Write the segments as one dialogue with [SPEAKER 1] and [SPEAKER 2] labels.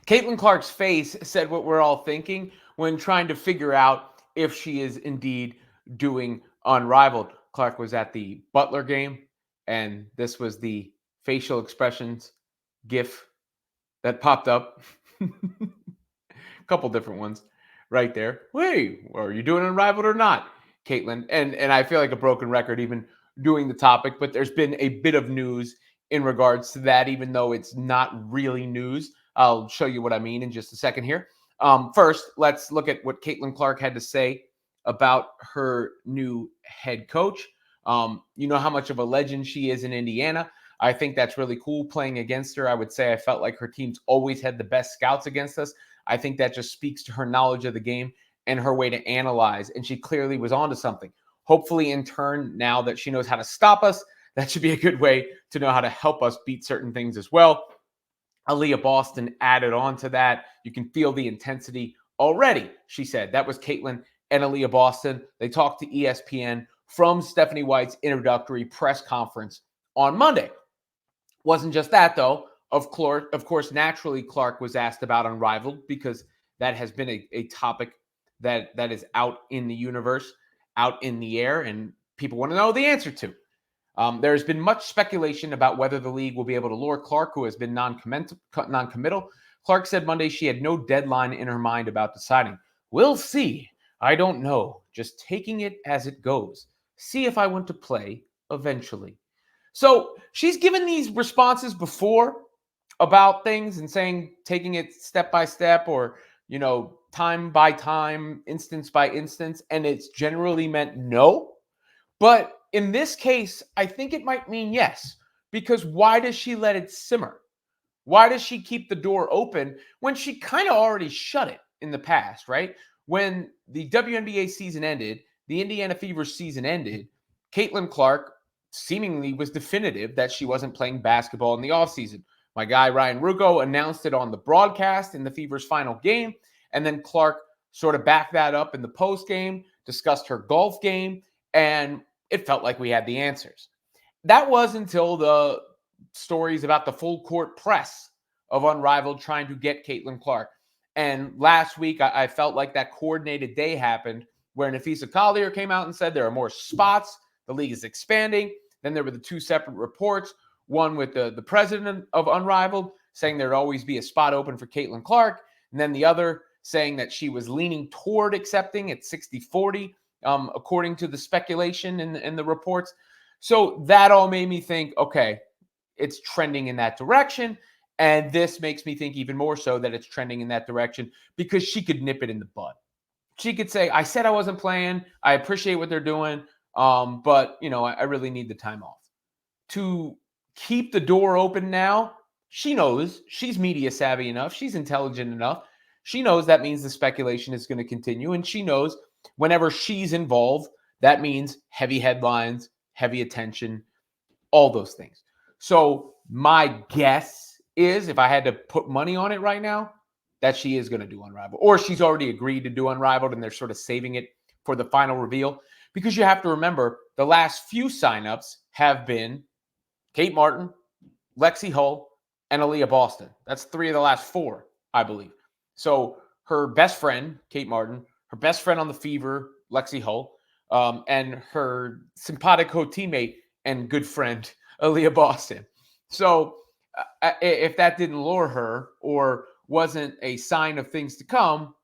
[SPEAKER 1] Caitlyn Clark's face said what we're all thinking when trying to figure out if she is indeed doing Unrivaled. Clark was at the Butler game, and this was the facial expressions GIF that popped up. A couple different ones right there. Hey, are you doing Unrivaled or not, Caitlyn? And I feel like a broken record even doing the topic, but there's been a bit of news in regards to that, even though it's not really news. I'll show you what I mean in just a second here. First, let's look at what Caitlyn Clark had to say about her new head coach. You know how much of a legend she is in Indiana. I think that's really cool playing against her. I would say I felt like her teams always had the best scouts against us. I think that just speaks to her knowledge of the game and her way to analyze. And she clearly was onto something. Hopefully, in turn, now that she knows how to stop us, that should be a good way to know how to help us beat certain things as well. Aaliyah Boston added on to that. You can feel the intensity already, she said. That was Caitlyn and Aaliyah Boston. They talked to ESPN from Stephanie White's introductory press conference on Monday. Wasn't just that, though. Of course, naturally, Clark was asked about Unrivaled because that has been a topic that is out in the universe, out in the air, and people want to know the answer to. There's been much speculation about whether the league will be able to lure Clark, who has been non-committal. Clark said Monday she had no deadline in her mind about deciding. We'll see. I don't know. Just taking it as it goes. See if I want to play eventually. So she's given these responses before about things and saying taking it step by step or, time by time, instance by instance, and it's generally meant no. But in this case, I think it might mean yes, because why does she let it simmer? Why does she keep the door open when she kind of already shut it in the past, right? When the WNBA season ended, the Indiana Fever season ended, Caitlyn Clark seemingly was definitive that she wasn't playing basketball in the offseason. My guy Ryan Rucco announced it on the broadcast in the Fever's final game, and then Clark sort of backed that up in the post game, discussed her golf game, and it felt like we had the answers. That was until the stories about the full court press of Unrivaled trying to get Caitlyn Clark. And last week, I felt like that coordinated day happened where Nafisa Collier came out and said there are more spots. The league is expanding. Then there were the two separate reports, one with the president of Unrivaled saying there'd always be a spot open for Caitlyn Clark, and then the other saying that she was leaning toward accepting at 60-40, according to the speculation in the reports. So that all made me think, okay, it's trending in that direction. And this makes me think even more so that it's trending in that direction because she could nip it in the bud. She could say, I said I wasn't playing. I appreciate what they're doing. But, I really need the time off. To keep the door open now, she knows she's media savvy enough. She's intelligent enough. She knows that means the speculation is going to continue. And she knows whenever she's involved, that means heavy headlines, heavy attention, all those things. So my guess is, if I had to put money on it right now, that she is going to do Unrivaled. Or she's already agreed to do Unrivaled and they're sort of saving it for the final reveal. Because you have to remember, the last few signups have been Kate Martin, Lexi Hull, and Aaliyah Boston. That's 3 of the last 4, I believe. So her best friend, Kate Martin, her best friend on the Fever, Lexi Hull, and her simpatico teammate and good friend, Aaliyah Boston. So if that didn't lure her or wasn't a sign of things to come,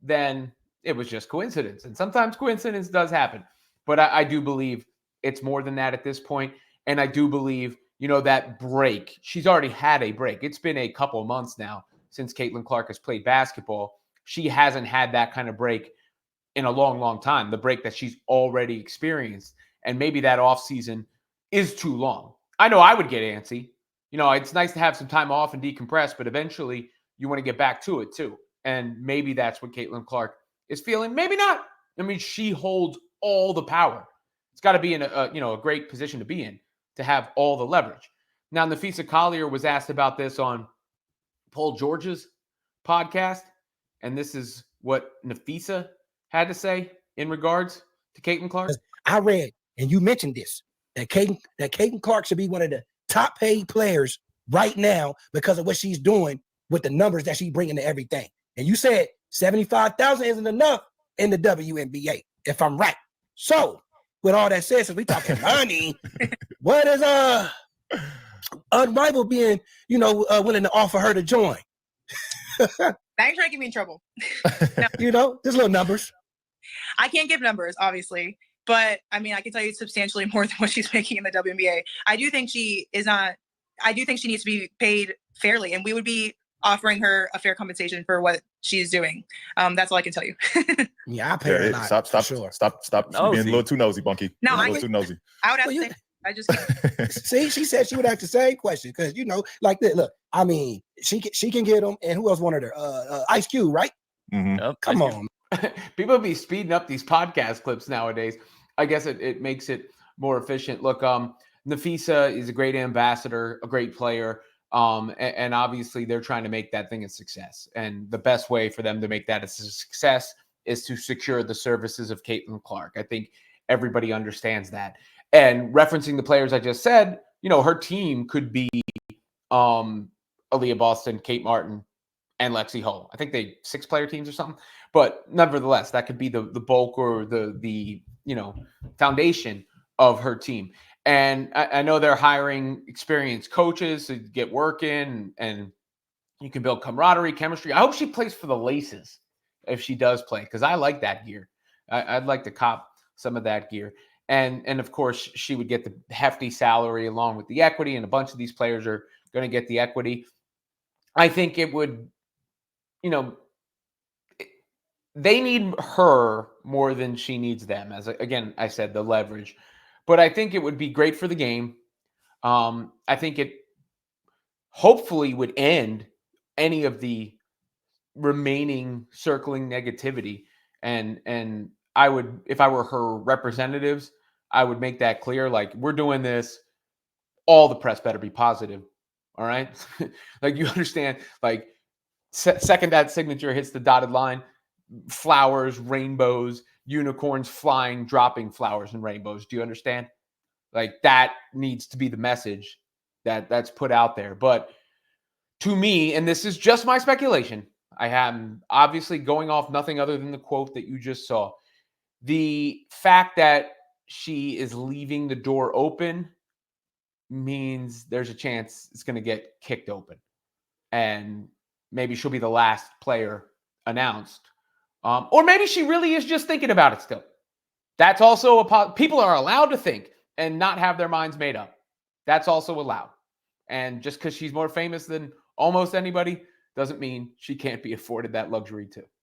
[SPEAKER 1] then it was just coincidence. And sometimes coincidence does happen. But I do believe it's more than that at this point. And I do believe, that break, she's already had a break. It's been a couple of months now since Caitlyn Clark has played basketball. She hasn't had that kind of break in a long, long time, the break that she's already experienced. And maybe that offseason is too long. I know I would get antsy. It's nice to have some time off and decompress, but eventually you want to get back to it too. And maybe that's what Caitlyn Clark is feeling. Maybe not. I mean, she holds all the power. It's got to be in a great position to be in to have all the leverage. Now, Nafisa Collier was asked about this on Paul George's podcast, and this is what Nafisa had to say in regards to Caitlyn Clark.
[SPEAKER 2] I read, and you mentioned this, that Caitlyn Clark should be one of the top paid players right now because of what she's doing with the numbers that she bringing to everything. And you said 75,000 isn't enough in the WNBA, if I'm right. So, with all that said, since we talking money, what is Unrivaled being, willing to offer her to join?
[SPEAKER 3] That ain't trying to get me in trouble.
[SPEAKER 2] No. There's little numbers.
[SPEAKER 3] I can't give numbers, obviously, but I mean, I can tell you substantially more than what she's making in the WNBA. I do think she needs to be paid fairly, and we would be offering her a fair compensation for what she's doing. That's all I can tell you.
[SPEAKER 2] Yeah, I pay her a lot.
[SPEAKER 4] Stop being a little too nosy, Bunky.
[SPEAKER 3] No,
[SPEAKER 4] a little too nosy.
[SPEAKER 3] I would have to say, I just can't.
[SPEAKER 2] See, she said she would ask the same question because like this. Look, I mean, she can get them, and who else wanted her? Ice Cube, right?
[SPEAKER 4] Mm-hmm.
[SPEAKER 1] Yep,
[SPEAKER 2] come on.
[SPEAKER 1] People be speeding up these podcast clips nowadays. I guess it makes it more efficient. Look, Nafisa is a great ambassador, a great player. And obviously they're trying to make that thing a success. And the best way for them to make that a success is to secure the services of Caitlyn Clark. I think everybody understands that. And referencing the players I just said, her team could be Aaliyah Boston, Kate Martin, and Lexi Hull. I think they 6-player teams or something. But nevertheless, that could be the bulk or the foundation of her team. And I know they're hiring experienced coaches to get work in, and you can build camaraderie, chemistry. I hope she plays for the Laces if she does play, because I like that gear. I'd like to cop some of that gear. And of course, she would get the hefty salary along with the equity, and a bunch of these players are going to get the equity. I think it would, they need her more than she needs them. As again, I said, the leverage. But I think it would be great for the game. I think it hopefully would end any of the remaining circling negativity. And I would, if I were her representatives, I would make that clear. Like, we're doing this. All the press better be positive. All right. Like, you understand, like, second that signature hits the dotted line, flowers, rainbows, unicorns flying, dropping flowers and rainbows. Do you understand? Like, that needs to be the message that's put out there. But to me, and this is just my speculation, I am obviously going off nothing other than the quote that you just saw. The fact that she is leaving the door open means there's a chance it's going to get kicked open. And maybe she'll be the last player announced. Or maybe she really is just thinking about it still. That's also people are allowed to think and not have their minds made up. That's also allowed. And just because she's more famous than almost anybody doesn't mean she can't be afforded that luxury too.